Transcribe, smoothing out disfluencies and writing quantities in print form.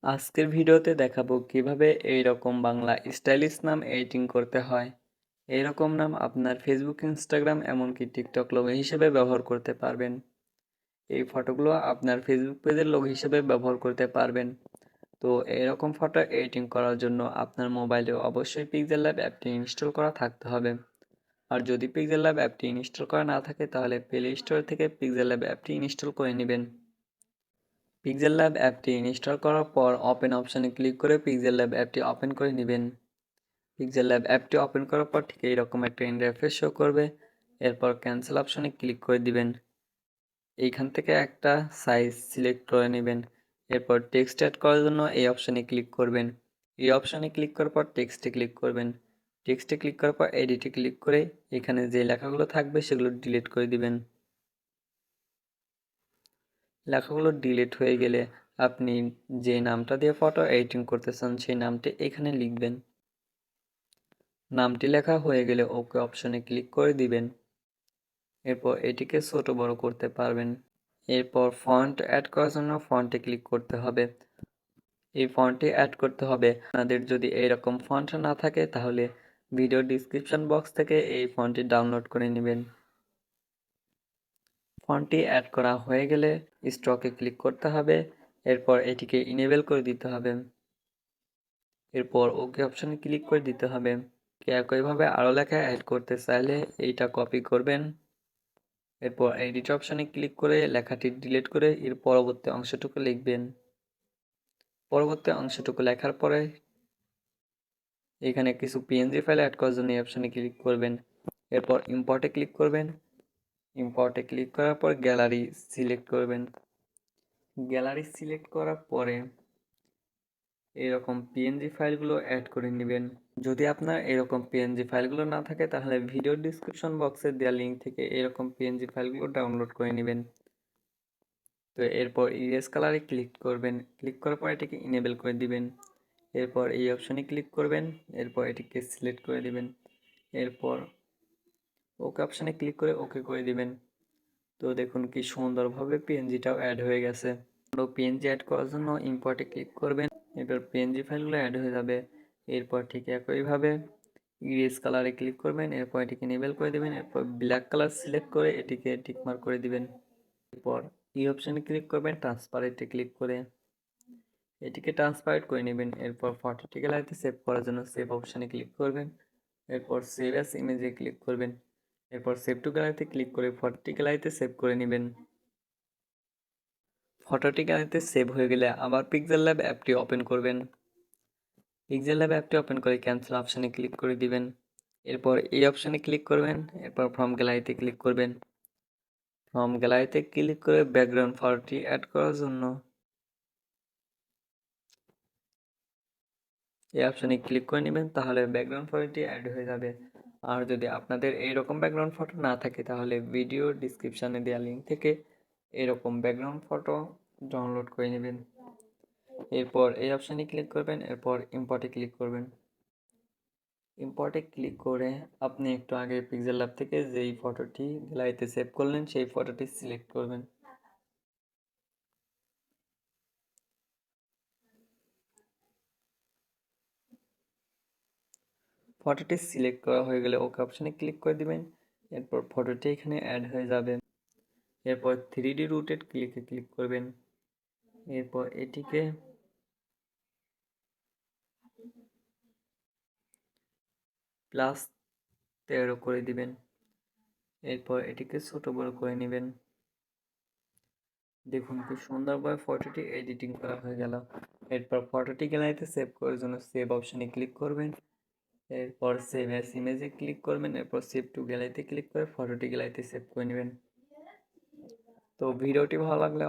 আজকের ভিডিওতে দেখাবো কিভাবে এইরকম বাংলা স্টাইলিশ নাম এডিটিং করতে হয়। এইরকম নাম আপনার ফেসবুক, ইনস্টাগ্রাম এমনকি টিকটক লোগো হিসেবে ব্যবহার করতে পারবেন। এই ফটোগুলো আপনার ফেসবুক পেজের লোগো হিসেবে ব্যবহার করতে পারবেন। তো এরকম ফটো এডিটিং করার জন্য আপনার মোবাইলে অবশ্যই পিক্সেল ল্যাব অ্যাপটি ইনস্টল করা থাকতে হবে। আর যদি পিক্সেল ল্যাব অ্যাপটি ইনস্টল করা না থাকে তাহলে প্লে স্টোর থেকে পিক্সেল ল্যাব অ্যাপটি ইনস্টল করে নেবেন। পিক্সেল ল্যাব অ্যাপটি ইনস্টল করার পর ওপেন অপশনে ক্লিক করে পিক্সেল ল্যাব অ্যাপটি ওপেন করে নেবেন। পিক্সেল ল্যাব অ্যাপটি ওপেন করার পর ঠিক এইরকম একটা ইন্টারফেস শো করবে। এরপর ক্যান্সেল অপশনে ক্লিক করে দিবেন। এইখান থেকে একটা সাইজ সিলেক্ট করে নেবেন। এরপর টেক্সট অ্যাড করার জন্য এই অপশনে ক্লিক করবেন। এই অপশনে ক্লিক করার পর টেক্সটে ক্লিক করবেন। টেক্সটে ক্লিক করার পর এডিটে ক্লিক করে এখানে যে লেখাগুলো থাকবে সেগুলো ডিলিট করে দিবেন। লেখাগুলো ডিলিট হয়ে গেলে আপনি যে নামটা দিয়ে ফটো এডিটিং করতে চান সেই নামটি এখানে লিখবেন। নামটি লেখা হয়ে গেলে ওকে অপশনে ক্লিক করে দিবেন। এরপর এটিকে ছোট বড় করতে পারবেন। এরপর ফন্ট অ্যাড করার জন্য ফন্টে ক্লিক করতে হবে। এই ফন্টটি অ্যাড করতে হবে। আপনাদের যদি এইরকম ফন্ট না থাকে তাহলে ভিডিও ডিসক্রিপশন বক্স থেকে এই ফন্টটি ডাউনলোড করে নেবেন। ফন্টটি অ্যাড করা হয়ে গেলে স্টকে ক্লিক করতে হবে। এরপর এটিকে ইনেবল করে দিতে হবে। এরপর ওকে অপশনে ক্লিক করে দিতে হবে। একইভাবে আরও লেখা অ্যাড করতে চাইলে এইটা কপি করবেন। এরপর এডিট অপশনে ক্লিক করে লেখাটি ডিলিট করে এর পরবর্তী অংশটুকু লিখবেন। পরবর্তী অংশটুকু লেখার পরে এখানে কিছু পিএনজি ফাইল অ্যাড করার জন্য এই অপশনে ক্লিক করবেন। এরপর ইম্পোর্টে ক্লিক করবেন। ইম্পোর্টে ক্লিক করার পর গ্যালারি সিলেক্ট করবেন। গ্যালারি সিলেক্ট করার পরে এরকম পিএনজি ফাইলগুলো অ্যাড করে নেবেন। যদি আপনার এরকম পিএনজি ফাইলগুলো না থাকে তাহলে ভিডিও ডিসক্রিপশন বক্সে দেওয়া লিঙ্ক থেকে এরকম পিএনজি ফাইলগুলো ডাউনলোড করে নেবেন। তো এরপর ইরেজ কালারে ক্লিক করবেন। ক্লিক করার পর এটিকে ইনেবল করে দিবেন। এরপর এই অপশনে ক্লিক করবেন। এরপর এটিকে সিলেক্ট করে দিবেন। এরপর ওকে অপশনে ক্লিক করে ওকে করে দিবেন। তো দেখুন কি সুন্দরভাবে পিএনজিটাও অ্যাড হয়ে গেছে। পিএনজি অ্যাড করার জন্য ইম্পোর্টে ক্লিক করবেন। এরপর পিএনজি ফাইলগুলো অ্যাড হয়ে যাবে। এরপর ঠিক একইভাবে ইরেজ কালারে ক্লিক করবেন। এরপর এটিকে ইনেবল করে দিবেন। এরপর ব্ল্যাক কালার সিলেক্ট করে এটিকে টিকমার্ক করে দিবেন। এরপর এই অপশনে ক্লিক করবেন, ট্রান্সপারেন্টে ক্লিক করে এটিকে ট্রান্সপারেন্ট করে নেবেন। এরপর ফটোটি গ্যালারিতে সেভ করার জন্য সেভ অপশনে ক্লিক করবেন। এরপর সেভ অ্যাজ ইমেজে ক্লিক করবেন। এরপর সেভ টু গ্যালারিতে ক্লিক করে ফটোটি গ্যালারিতে সেভ করে নেবেন। ফটোটি গ্যালারিতে সেভ হয়ে গেলে আবার পিক্সেল ল্যাব অ্যাপটি ওপেন করবেন। পিক্সেল ল্যাব অ্যাপটি ওপেন করে ক্যান্সেল অপশনে ক্লিক করে দিবেন। এরপর এই অপশনে ক্লিক করবেন। এরপর ফ্রম গ্যালারিতে ক্লিক করবেন। ফ্রম গ্যালারিতে ক্লিক করে ব্যাকগ্রাউন্ড ফটোটি অ্যাড করার জন্য এই অপশনে ক্লিক করে নেবেন, তাহলে ব্যাকগ্রাউন্ড ফটোটি অ্যাড হয়ে যাবে। আর যদি আপনাদের এইরকম ব্যাকগ্রাউন্ড ফটো না থাকে তাহলে ভিডিও ডিসক্রিপশানে দেওয়া লিঙ্ক থেকে এরকম ব্যাকগ্রাউন্ড ফটো ডাউনলোড করে নেবেন। এরপর এই অপশানে ক্লিক করবেন। এরপর ইম্পোর্টে ক্লিক করবেন। ইম্পোর্টে ক্লিক করে আপনি একটু আগে পিক্সেল ল্যাব থেকে যেই ফটোটি গ্যালারিতে সেভ করলেন সেই ফটোটি সিলেক্ট করবেন। ফটোটি সিলেক্ট করা হয়ে গেলে ওকে অপশানে ক্লিক করে দিবেন। এরপর ফটোটি এখানে অ্যাড হয়ে যাবে। এরপর 3D রুটেড ক্লিকে ক্লিক করবেন। এরপর এটিকে +13 করে দিবেন। এরপর এটিকে ছোট বড় করে নেবেন। দেখুন কি সুন্দরভাবে ফটোটি এডিটিং করা হয়ে গেল। এরপর ফটোটি গ্যালারিতে সেভ করার জন্য সেভ অপশনে ক্লিক করবেন। এরপর সেভ অ্যাজ ইমেজে ক্লিক করবেন। এরপর সেভ টু গ্যালারিতে ক্লিক করে ফটোটি গ্যালারিতে সেভ করে নেবেন। তো ভিডিওটি ভালো লাগলে